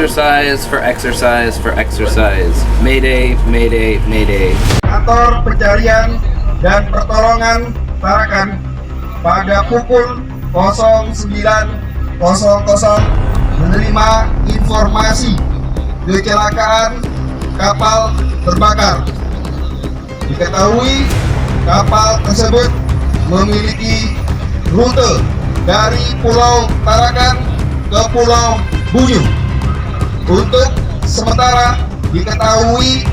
exercise for exercise for exercise. Mayday, mayday, mayday. Kantor Pencarian dan Pertolongan Tarakan pada pukul 09.00 menerima informasi kecelakaan kapal terbakar. Diketahui kapal tersebut memiliki rute dari Pulau Tarakan ke Pulau Bunyu. Untuk sementara diketahui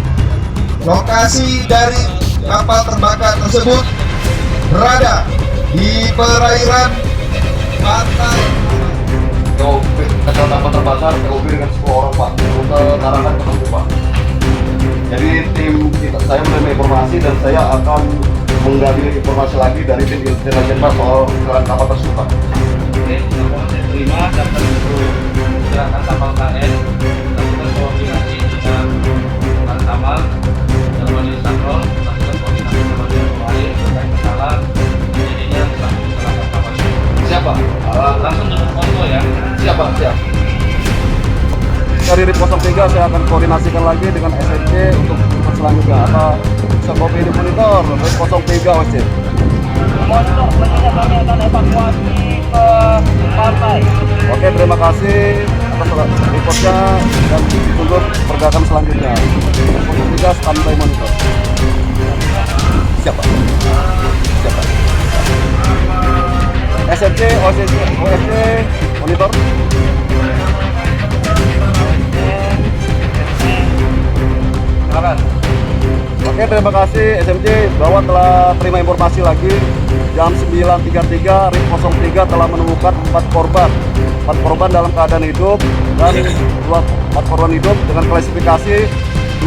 lokasi dari kapal terbakar tersebut berada di perairan pantai. Kapal terbakar TOB dengan 10 orang Pak, rute Tarakan ke Bunyu Pak. Jadi tim saya menerima informasi dan saya akan menggali informasi lagi dari tim intelijen Pak soal kecelakaan kapal tersebut Pak. Oke, saya terima dan untuk gerakan kapal KN lakukan koordinasi dengan Lantamal dan Wali Sakron, lakukan koordinasi dengan yang lain terkait masalah terjadinya kecelakaan kapal ini. Siapa? Langsung dengan foto ya. Siapa? Siap. Dari RIP 03 saya akan koordinasikan lagi dengan SNC untuk selanjutnya. Apa bisa kopi di monitor RIP 03 OC. Untuk selanjutnya kami akan evakuasi ke pantai. Oke, terima kasih atas reportnya dan ditunggu pergerakan selanjutnya. RIP 03 standby monitor. Siapa? Siapa? SNC, OSC monitor. Silakan. Oke, terima kasih SMC bahwa telah terima informasi lagi. Jam 9.33 RIP 03 telah menemukan 4 korban. 4 korban dalam keadaan hidup dan 4 korban hidup dengan klasifikasi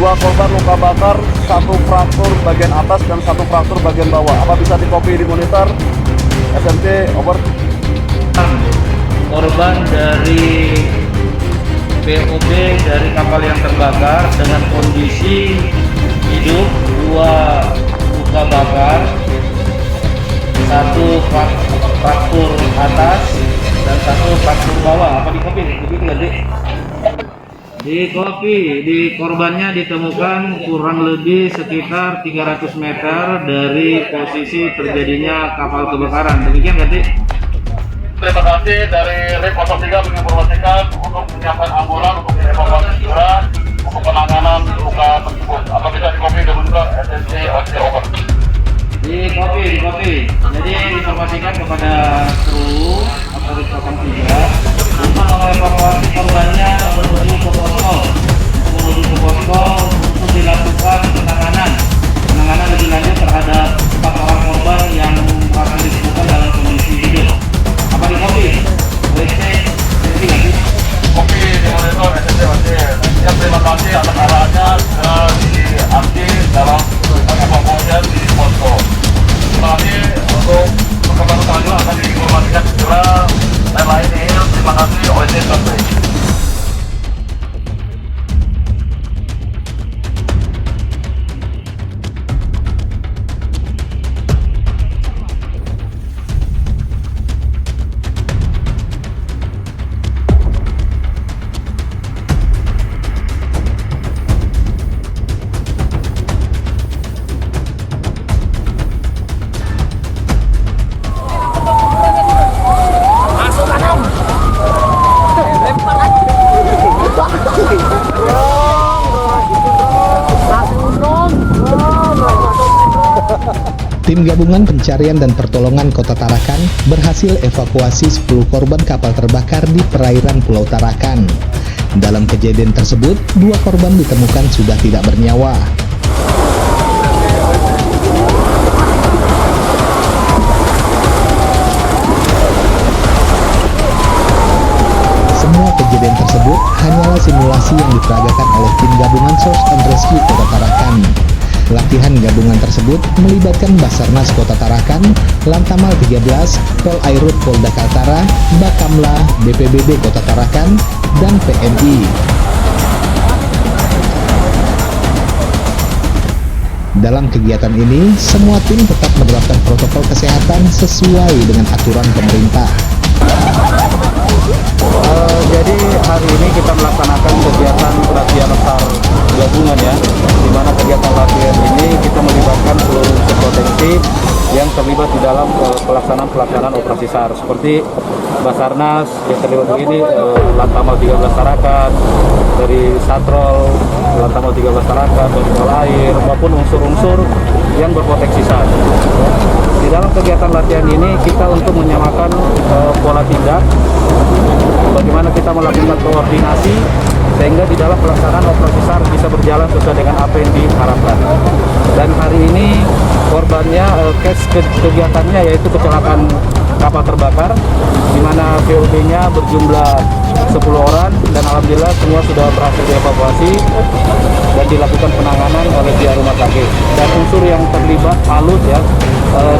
2 korban luka bakar, 1 fraktur bagian atas dan 1 fraktur bagian bawah. Apa bisa dikopi di monitor? SMC over. Korban dari BOB dari kapal yang terbakar dengan kondisi hidup, 2 luka bakar, 1 fraktur atas dan 1 fraktur bawah. Apa di kopi? Di kopi, di korbannya ditemukan kurang lebih sekitar 300 meter dari posisi terjadinya kapal kebakaran. Demikian ganti. Terima kasih dari RIP 03 menginformasikan untuk menyiapkan ambulan untuk dievakuasi segera untuk penanganan luka tersebut. Apa bisa dikopi di monitor SNC OC over? Di kopi. Jadi informasikan kepada kru atau RIP 03 untuk mengevakuasi korbannya menuju ke posko untuk dilakukan penanganan lebih lanjut terhadap 4 orang korban yang akan ditemukan dalam kondisi hidup. Apa di kopi? WC, jadi lagi. Kopi di monitor SNC OC. Terima kasih atas arahannya diarti dalam evakuasi di posko. Terima kasih untuk perkembangan selanjutnya akan diinformasikan segera. Lain ini terima kasih OC sampai. Tim Gabungan Pencarian dan Pertolongan Kota Tarakan berhasil evakuasi 10 korban kapal terbakar di perairan Pulau Tarakan. Dalam kejadian tersebut, 2 korban ditemukan sudah tidak bernyawa. Semua kejadian tersebut hanyalah simulasi yang diperagakan oleh tim gabungan Search and Rescue Kota Tarakan. Latihan gabungan tersebut melibatkan Basarnas Kota Tarakan, Lantamal 13, Pol Airut Polda Kaltara, Bakamla, BPBD Kota Tarakan, dan PNI. Dalam kegiatan ini, semua tim tetap menerapkan protokol kesehatan sesuai dengan aturan pemerintah. Jadi hari ini kita melaksanakan kegiatan latihan SAR gabungan ya, di mana kegiatan latihan ini kita melibatkan seluruh potensi yang terlibat di dalam pelaksanaan operasi SAR seperti Basarnas yang terlibat ini, Lantamal 13 Tarakan, dari Satrol, Lantamal 13 Tarakan, dari Polair maupun unsur-unsur yang berpotensi SAR. Di dalam kegiatan latihan ini kita untuk menyamakan pola tindak, bagaimana kita melakukan koordinasi sehingga di dalam pelaksanaan operasi SAR bisa berjalan sesuai dengan apa yang diharapkan. Dan hari ini korbannya, case kegiatannya yaitu kecelakaan kapal terbakar, di mana VOB-nya berjumlah 10 orang dan alhamdulillah semua sudah berhasil dievakuasi dan dilakukan penanganan oleh pihak rumah sakit. Dan unsur yang terlibat alut ya,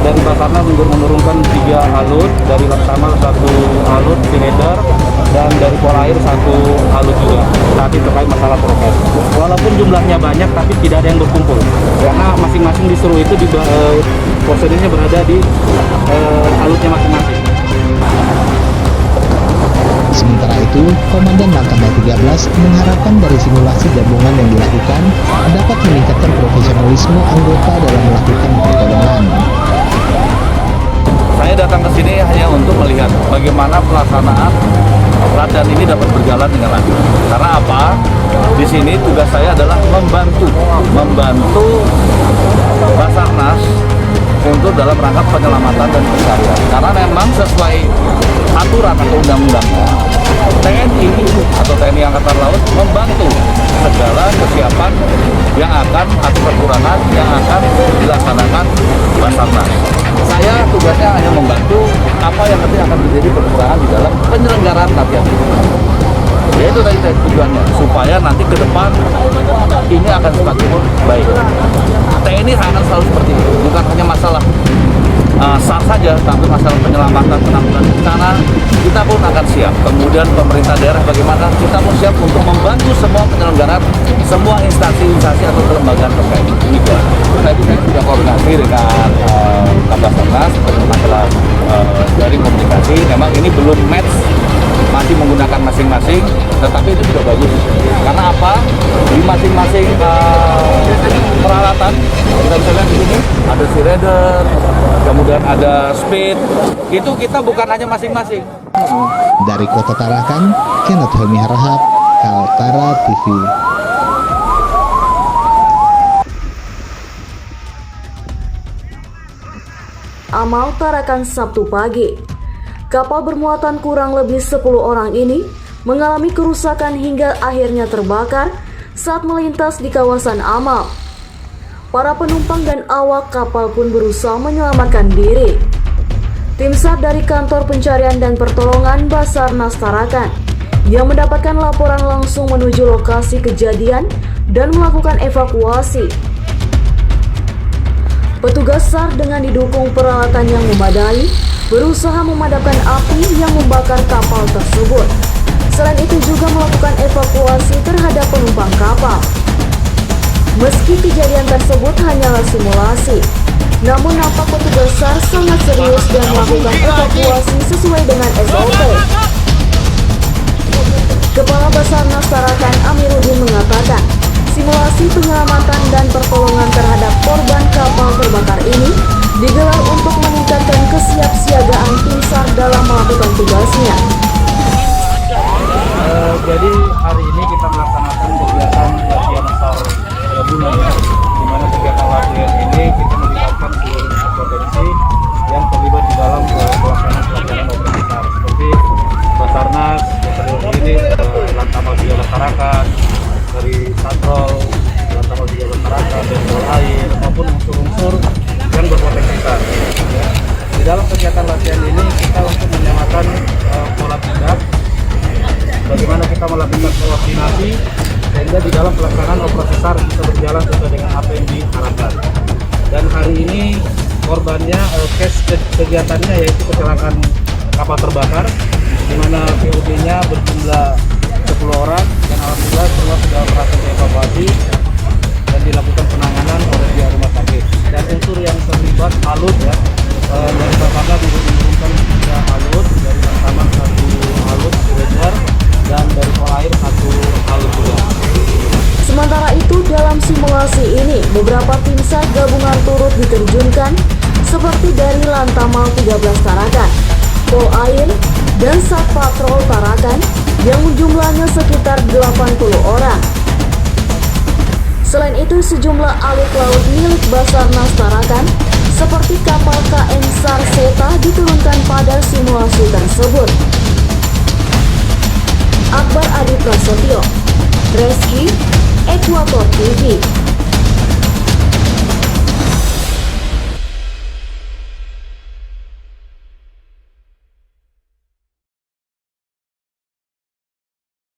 dari Basarnas menurunkan 3 alut, dari Lantamal 1 alut silinder dan dari Polair 1 alut juga. Tapi terkait masalah prokes, walaupun jumlahnya banyak tapi tidak ada yang berkumpul karena masing-masing disuruh itu di prosedurnya berada di alutnya masing-masing. Sementara itu, Komandan Lantamal 13 mengharapkan dari simulasi gabungan yang dilakukan dapat meningkatkan profesionalisme anggota dalam melakukan pertolongan. Saya datang ke sini hanya untuk melihat bagaimana pelaksanaan latihan ini dapat berjalan dengan lancar. Karena apa? Di sini tugas saya adalah membantu Basarnas untuk dalam rangka penyelamatan dan pencarian. Karena memang sesuai aturan atau undang-undangnya, TNI atau TNI Angkatan Laut membantu segala kesiapan yang akan atau kekurangan yang akan dilaksanakan Basarnas. Saya tugasnya hanya membantu apa yang nanti akan menjadi kekurangan di dalam penyelenggaraan latihan ini. Yaitu tadi tujuannya supaya nanti ke depan ini akan semakin baik. TNI akan selalu seperti itu, bukan hanya masalah SAR saja, tapi masalah penyelamatan, penanggulangan bencana kita pun akan siap. Kemudian pemerintah daerah bagaimana, kita pun siap untuk membantu semua penyelenggaraan, semua instansi-instansi atau kelembagaan terkait. Demikian. Tadi saya sudah koordinasi dengan Basarnas masalah dari komunikasi. Memang ini belum match, masih menggunakan masing-masing, tetapi itu sudah bagus. Karena apa? Di masing-masing peralatan kita bisa lihat di sini ada C-Radar, kemudian ada speed. Itu kita bukan hanya masing-masing. Dari Kota Tarakan, Kenneth Helmi Harahap, Kaltara TV. Amal Tarakan Sabtu pagi. Kapal bermuatan kurang lebih 10 orang ini mengalami kerusakan hingga akhirnya terbakar saat melintas di kawasan Amal. Para penumpang dan awak kapal pun berusaha menyelamatkan diri. Tim SAR dari Kantor Pencarian dan Pertolongan Basarnas Tarakan yang mendapatkan laporan langsung menuju lokasi kejadian dan melakukan evakuasi. Petugas SAR dengan didukung peralatan yang memadai berusaha memadamkan api yang membakar kapal tersebut. Selain itu juga melakukan evakuasi terhadap penumpang kapal. Meski kejadian tersebut hanyalah simulasi, namun nampak petugas SAR sangat serius dan melakukan evakuasi sesuai dengan SOP. Kepala Basarnas Tarakan Amiruddin mengatakan, simulasi penyelamatan dan pertolongan terhadap korban kapal terbakar ini digelar untuk meningkatkan kesiapsiagaan tim SAR dalam melakukan tugasnya. Jadi hari ini kita melaksanakan kegiatan latihan SAR gabungan ya, di mana kegiatan latihan ini kita melibatkan seluruh potensi yang terlibat di dalam pelaksanaan operasi SAR seperti Basarnas, ini Lantamal 13 Tarakan, dari Satrol, Lantamal 13 Tarakan, dan Polair maupun unsur-unsur yang berpotensi SAR. Di dalam kegiatan latihan ini kita untuk menyamakan pola tindak, bagaimana kita melakukan koordinasi sehingga di dalam pelaksanaan operasi SAR bisa berjalan sesuai dengan apa yang diharapkan. Dan hari ini korbannya, case kegiatannya yaitu kecelakaan kapal terbakar, di mana VOB-nya berjumlah 10 orang dan alhamdulillah semua sudah berhasil dievakuasi dan dilakukan penanganan oleh pihak rumah sakit. Dan unsur yang terlibat alut ya, dari Basarnas menurunkan 3 alut, dari Lantamal 1 alut, Tarakan, Polair, dan Satpatrol Tarakan yang jumlahnya sekitar 80 orang. Selain itu, sejumlah alut laut milik Basarnas Tarakan seperti kapal KM Sarseta diturunkan pada simulasi tersebut. Akbar Adi Prasetyo, Reski, Ekuator TV.